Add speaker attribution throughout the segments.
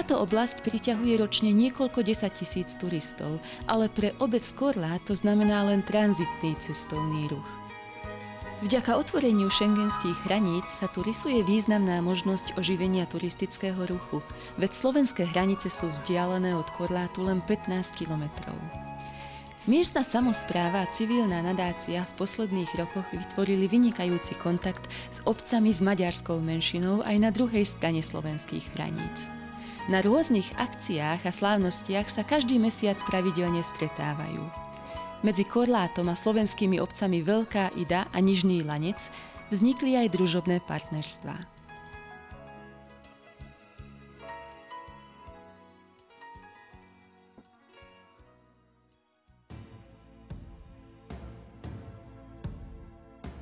Speaker 1: Táto oblasť priťahuje ročne niekoľko 10 000 turistov, ale pre obec Korlát to znamená len tranzitný cestovný ruch. Vďaka otvoreniu šengenských hraníc sa tu rysuje významná možnosť oživenia turistického ruchu, veď slovenské hranice sú vzdialené od Korlátu len 15 kilometrov. Miestna samospráva a civilná nadácia v posledných rokoch vytvorili vynikajúci kontakt s obcami s maďarskou menšinou aj na druhej strane slovenských hraníc. Na rôznych akciách a slávnostiach sa každý mesiac pravidelne stretávajú. Medzi Korlátom a slovenskými obcami Veľká Ida a Nižný Lanec vznikli aj družobné partnerstvá.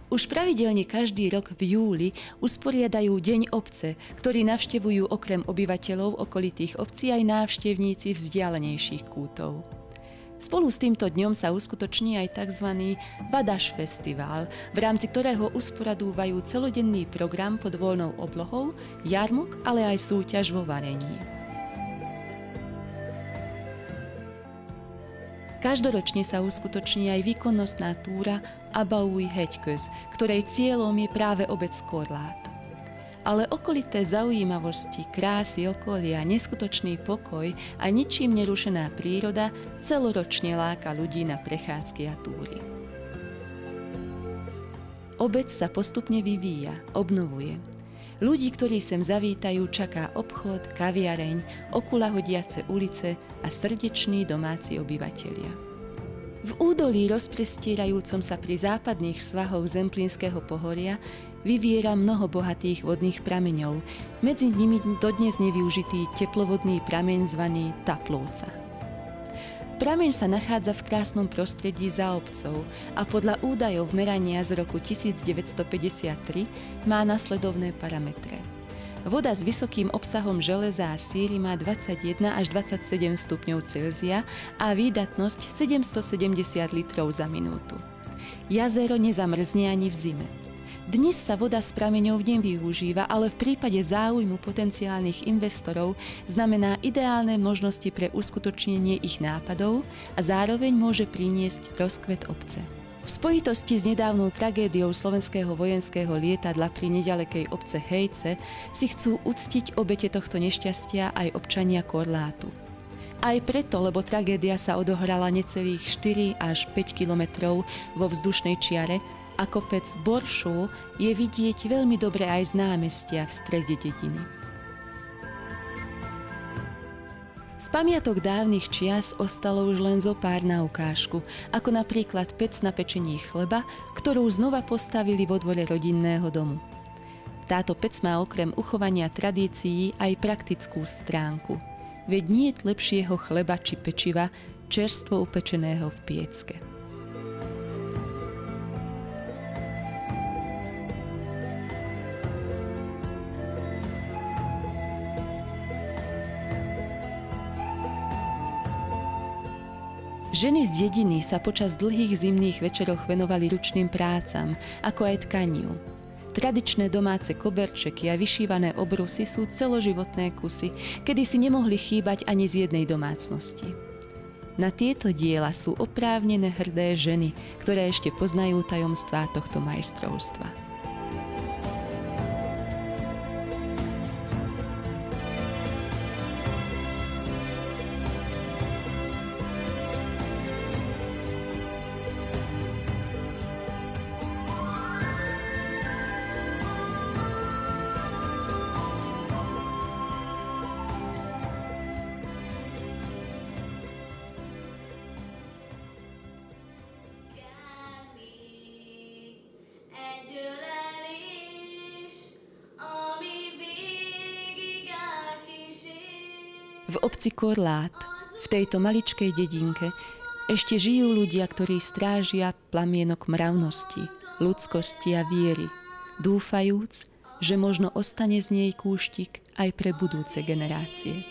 Speaker 1: Už pravidelne každý rok v júli usporiadajú Deň obce, ktorý navštevujú okrem obyvateľov okolitých obcí aj návštevníci vzdialenejších kútov. Spolu s týmto dňom sa uskutoční aj tzv. Badaš festival, v rámci ktorého usporadúvajú celodenný program pod voľnou oblohou, jarmok, ale aj súťaž vo varení. Každoročne sa uskutoční aj výkonnostná túra Abauj Heďköz, ktorej cieľom je práve obec Korlát. Ale okolité zaujímavosti, krásy okolia, neskutočný pokoj a ničím nerušená príroda celoročne láka ľudí na prechádzky a túry. Obec sa postupne vyvíja, obnovuje. Ľudí, ktorí sem zavítajú, čaká obchod, kaviareň, okulahodiace ulice a srdečný domáci obyvatelia. V údolí rozprestierajúcom sa pri západných svahoch Zemplínskeho pohoria vyviera mnoho bohatých vodných prameňov, medzi nimi dodnes nevyužitý teplovodný prameň zvaný Taplovca. Prameň sa nachádza v krásnom prostredí za obcov a podľa údajov merania z roku 1953 má nasledovné parametre. Voda s vysokým obsahom železa a síry má 21 až 27 stupňov Celzia a výdatnosť 770 litrov za minútu. Jazero nezamrzne ani v zime. Dnes sa voda z prameňov nevyužíva, ale v prípade záujmu potenciálnych investorov znamená ideálne možnosti pre uskutočnenie ich nápadov a zároveň môže priniesť rozkvet obce. V spojitosti s nedávnou tragédiou slovenského vojenského lietadla pri neďalekej obce Hejce si chcú uctiť obete tohto nešťastia aj občania Korlátu. Aj preto, lebo tragédia sa odohrala necelých 4 až 5 kilometrov vo vzdušnej čiare a kopec Boršov je vidieť veľmi dobre aj z námestia v strede dediny. Z pamiatok dávnych čias ostalo už len zo pár na ukážku, ako napríklad pec na pečení chleba, ktorú znova postavili vo dvore rodinného domu. Táto pec má okrem uchovania tradícií aj praktickú stránku, veď nie je lepšieho chleba či pečiva čerstvo upečeného v piecke. Ženy z dediny sa počas dlhých zimných večeroch venovali ručným prácam, ako aj tkaniu. Tradičné domáce koberčeky a vyšívané obrusy sú celoživotné kusy, kedy si nemohli chýbať ani z jednej domácnosti. Na tieto diela sú oprávnené hrdé ženy, ktoré ešte poznajú tajomstvá tohto majstrovstva. V obci Korlát, v tejto maličkej dedinke, ešte žijú ľudia, ktorí strážia plamienok mravnosti, ľudskosti a viery, dúfajúc, že možno ostane z nej kúštik aj pre budúce generácie.